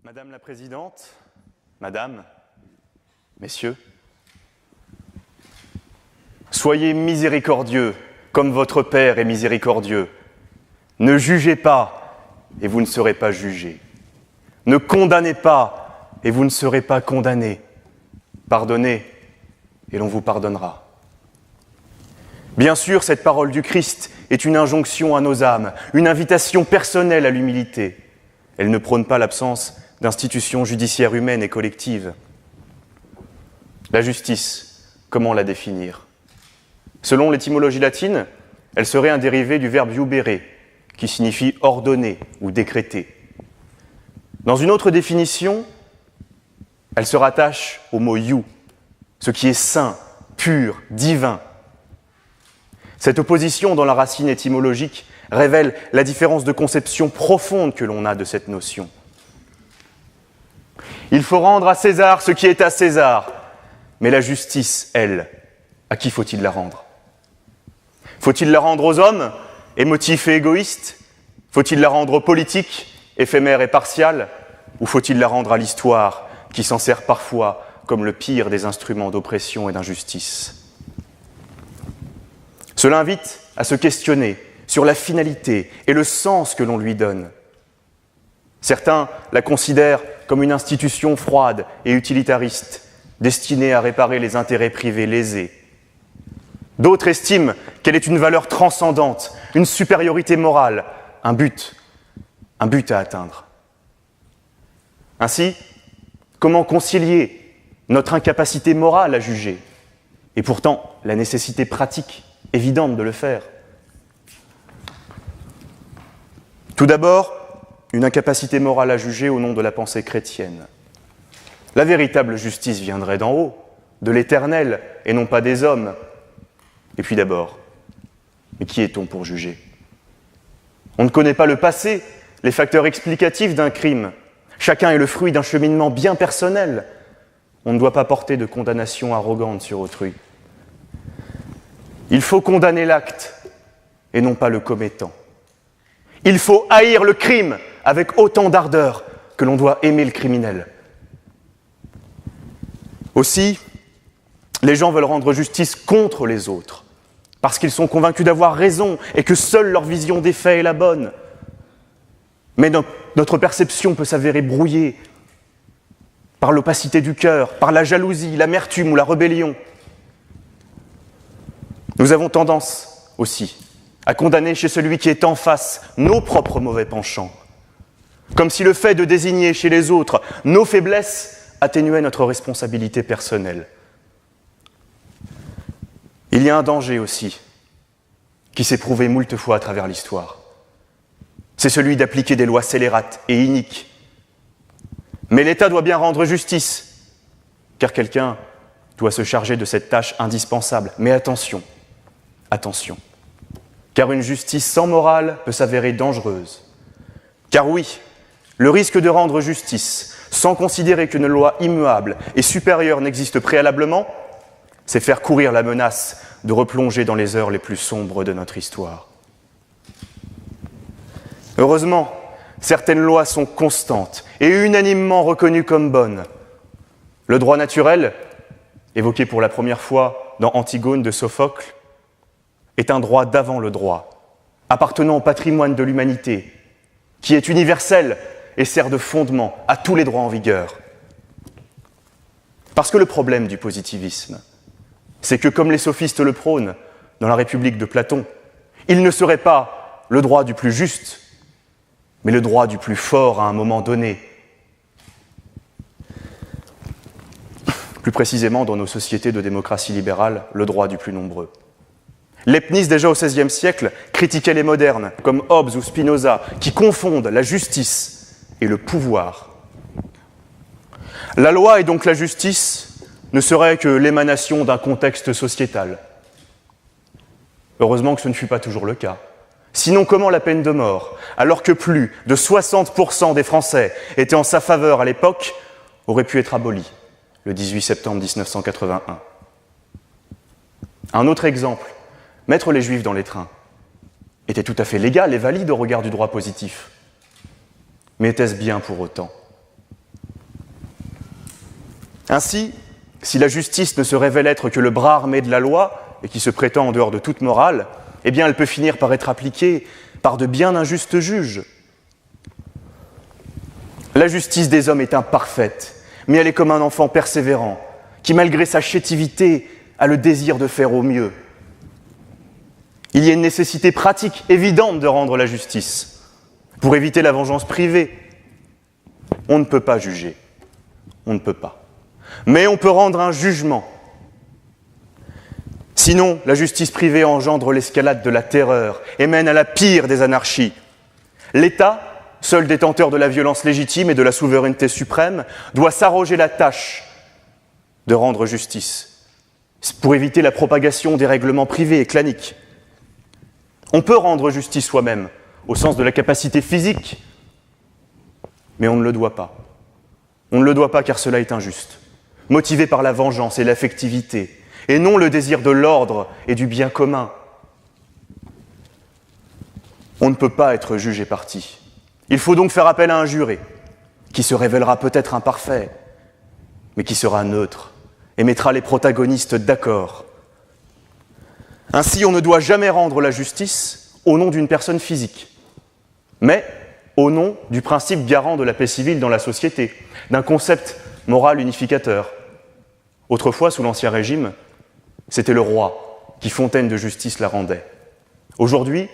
Madame la Présidente, Madame, Messieurs, soyez miséricordieux comme votre Père est miséricordieux. Ne jugez pas et vous ne serez pas jugés. Ne condamnez pas et vous ne serez pas condamnés. Pardonnez et l'on vous pardonnera. Bien sûr, cette parole du Christ est une injonction à nos âmes, une invitation personnelle à l'humilité. Elle ne prône pas l'absence d'institutions judiciaires humaines et collectives. La justice, comment la définir ? Selon l'étymologie latine, elle serait un dérivé du verbe iubere, qui signifie ordonner ou décréter. Dans une autre définition, elle se rattache au mot iu, ce qui est saint, pur, divin. Cette opposition dans la racine étymologique révèle la différence de conception profonde que l'on a de cette notion. Il faut rendre à César ce qui est à César, mais la justice, elle, à qui faut-il la rendre ? Faut-il la rendre aux hommes, émotifs et égoïstes ? Faut-il la rendre aux politiques, éphémères et partiales ? Ou faut-il la rendre à l'histoire, qui s'en sert parfois comme le pire des instruments d'oppression et d'injustice ? Cela invite à se questionner sur la finalité et le sens que l'on lui donne. Certains la considèrent comme une institution froide et utilitariste, destinée à réparer les intérêts privés lésés. D'autres estiment qu'elle est une valeur transcendante, une supériorité morale, un but à atteindre. Ainsi, comment concilier notre incapacité morale à juger et pourtant la nécessité pratique évidente de le faire ? Tout d'abord, une incapacité morale à juger au nom de la pensée chrétienne. La véritable justice viendrait d'en haut, de l'Éternel, et non pas des hommes. Et puis d'abord, mais qui est-on pour juger ? On ne connaît pas le passé, les facteurs explicatifs d'un crime. Chacun est le fruit d'un cheminement bien personnel. On ne doit pas porter de condamnation arrogante sur autrui. Il faut condamner l'acte et non pas le commettant. Il faut haïr le crime avec autant d'ardeur que l'on doit aimer le criminel. Aussi, les gens veulent rendre justice contre les autres, parce qu'ils sont convaincus d'avoir raison et que seule leur vision des faits est la bonne. Mais notre perception peut s'avérer brouillée par l'opacité du cœur, par la jalousie, l'amertume ou la rébellion. Nous avons tendance aussi à condamner chez celui qui est en face nos propres mauvais penchants, comme si le fait de désigner chez les autres nos faiblesses atténuait notre responsabilité personnelle. Il y a un danger aussi, qui s'est prouvé moult fois à travers l'histoire. C'est celui d'appliquer des lois scélérates et iniques. Mais l'État doit bien rendre justice, car quelqu'un doit se charger de cette tâche indispensable. Mais attention, car une justice sans morale peut s'avérer dangereuse. Car oui, le risque de rendre justice sans considérer qu'une loi immuable et supérieure n'existe préalablement, c'est faire courir la menace de replonger dans les heures les plus sombres de notre histoire. Heureusement, certaines lois sont constantes et unanimement reconnues comme bonnes. Le droit naturel, évoqué pour la première fois dans Antigone de Sophocle, est un droit d'avant le droit, appartenant au patrimoine de l'humanité, qui est universel et sert de fondement à tous les droits en vigueur. Parce que le problème du positivisme, c'est que, comme les sophistes le prônent dans la République de Platon, il ne serait pas le droit du plus juste, mais le droit du plus fort à un moment donné. Plus précisément, dans nos sociétés de démocratie libérale, le droit du plus nombreux. Leibniz, déjà au XVIe siècle, critiquait les modernes, comme Hobbes ou Spinoza, qui confondent la justice et le pouvoir. La loi et donc la justice ne seraient que l'émanation d'un contexte sociétal. Heureusement que ce ne fut pas toujours le cas. Sinon, comment la peine de mort, alors que plus de 60% des Français étaient en sa faveur à l'époque, aurait pu être abolie le 18 septembre 1981 ? Un autre exemple, mettre les Juifs dans les trains était tout à fait légal et valide au regard du droit positif. Mais était-ce bien pour autant ? Ainsi, si la justice ne se révèle être que le bras armé de la loi et qui se prétend en dehors de toute morale, eh bien elle peut finir par être appliquée par de bien injustes juges. La justice des hommes est imparfaite, mais elle est comme un enfant persévérant, qui malgré sa chétivité a le désir de faire au mieux. Il y a une nécessité pratique évidente de rendre la justice. Pour éviter la vengeance privée, on ne peut pas juger. On ne peut pas. Mais on peut rendre un jugement. Sinon, la justice privée engendre l'escalade de la terreur et mène à la pire des anarchies. L'État, seul détenteur de la violence légitime et de la souveraineté suprême, doit s'arroger la tâche de rendre justice, pour éviter la propagation des règlements privés et claniques. On peut rendre justice soi-même, au sens de la capacité physique, mais on ne le doit pas. On ne le doit pas car cela est injuste, motivé par la vengeance et l'affectivité, et non le désir de l'ordre et du bien commun. On ne peut pas être juge et partie. Il faut donc faire appel à un juré, qui se révélera peut-être imparfait, mais qui sera neutre et mettra les protagonistes d'accord. Ainsi, on ne doit jamais rendre la justice au nom d'une personne physique, mais au nom du principe garant de la paix civile dans la société, d'un concept moral unificateur. Autrefois, sous l'Ancien Régime, c'était le roi qui, fontaine de justice, la rendait. Aujourd'hui,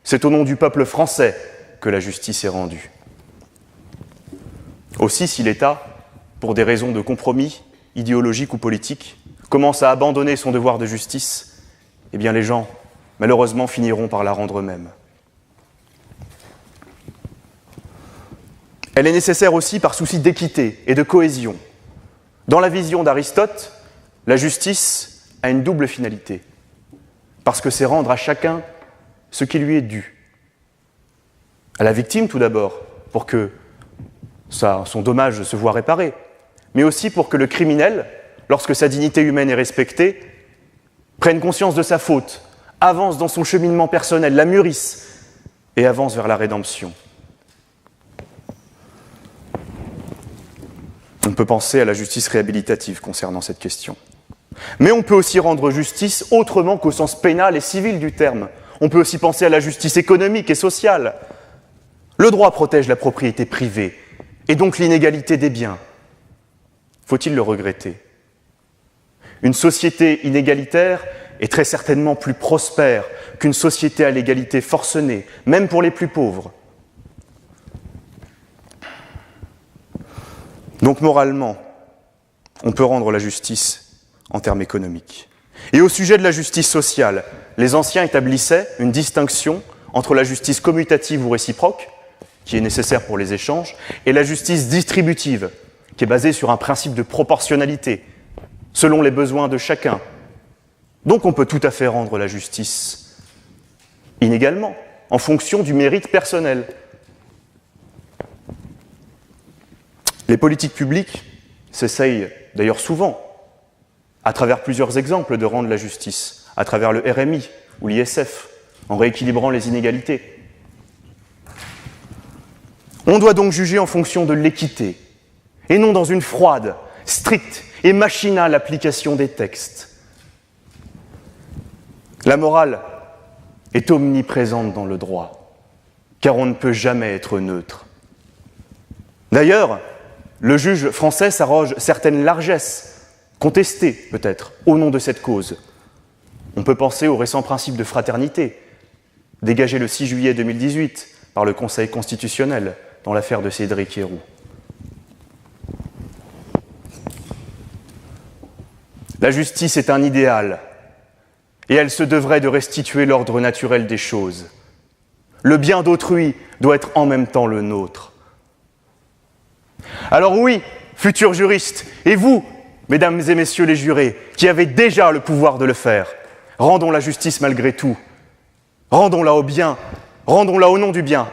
c'est au nom du peuple français que la justice est rendue. Aussi, si l'État, pour des raisons de compromis idéologiques ou politiques, commence à abandonner son devoir de justice, eh bien les gens, malheureusement, finiront par la rendre eux-mêmes. Elle est nécessaire aussi par souci d'équité et de cohésion. Dans la vision d'Aristote, la justice a une double finalité, parce que c'est rendre à chacun ce qui lui est dû. À la victime tout d'abord, pour que son dommage se voit réparé, mais aussi pour que le criminel, lorsque sa dignité humaine est respectée, prenne conscience de sa faute, avance dans son cheminement personnel, la mûrisse et avance vers la rédemption. On peut penser à la justice réhabilitative concernant cette question. Mais on peut aussi rendre justice autrement qu'au sens pénal et civil du terme. On peut aussi penser à la justice économique et sociale. Le droit protège la propriété privée et donc l'inégalité des biens. Faut-il le regretter ? Une société inégalitaire est très certainement plus prospère qu'une société à l'égalité forcenée, même pour les plus pauvres. Donc moralement, on peut rendre la justice en termes économiques. Et au sujet de la justice sociale, les anciens établissaient une distinction entre la justice commutative ou réciproque, qui est nécessaire pour les échanges, et la justice distributive, qui est basée sur un principe de proportionnalité, selon les besoins de chacun. Donc on peut tout à fait rendre la justice inégalement, en fonction du mérite personnel. Les politiques publiques s'essayent d'ailleurs souvent, à travers plusieurs exemples, de rendre la justice, à travers le RMI ou l'ISF, en rééquilibrant les inégalités. On doit donc juger en fonction de l'équité, et non dans une froide, stricte et machinale application des textes. La morale est omniprésente dans le droit, car on ne peut jamais être neutre. D'ailleurs, le juge français s'arroge certaines largesses, contestées peut-être, au nom de cette cause. On peut penser au récent principe de fraternité, dégagé le 6 juillet 2018 par le Conseil constitutionnel dans l'affaire de Cédric Herrou. La justice est un idéal, et elle se devrait de restituer l'ordre naturel des choses. Le bien d'autrui doit être en même temps le nôtre. Alors oui, futurs juristes, et vous, mesdames et messieurs les jurés, qui avez déjà le pouvoir de le faire, rendons la justice malgré tout. Rendons-la au bien, rendons-la au nom du bien,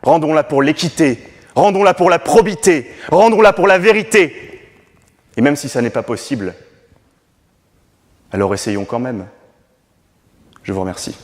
rendons-la pour l'équité, rendons-la pour la probité, rendons-la pour la vérité. Et même si ça n'est pas possible, alors essayons quand même. Je vous remercie.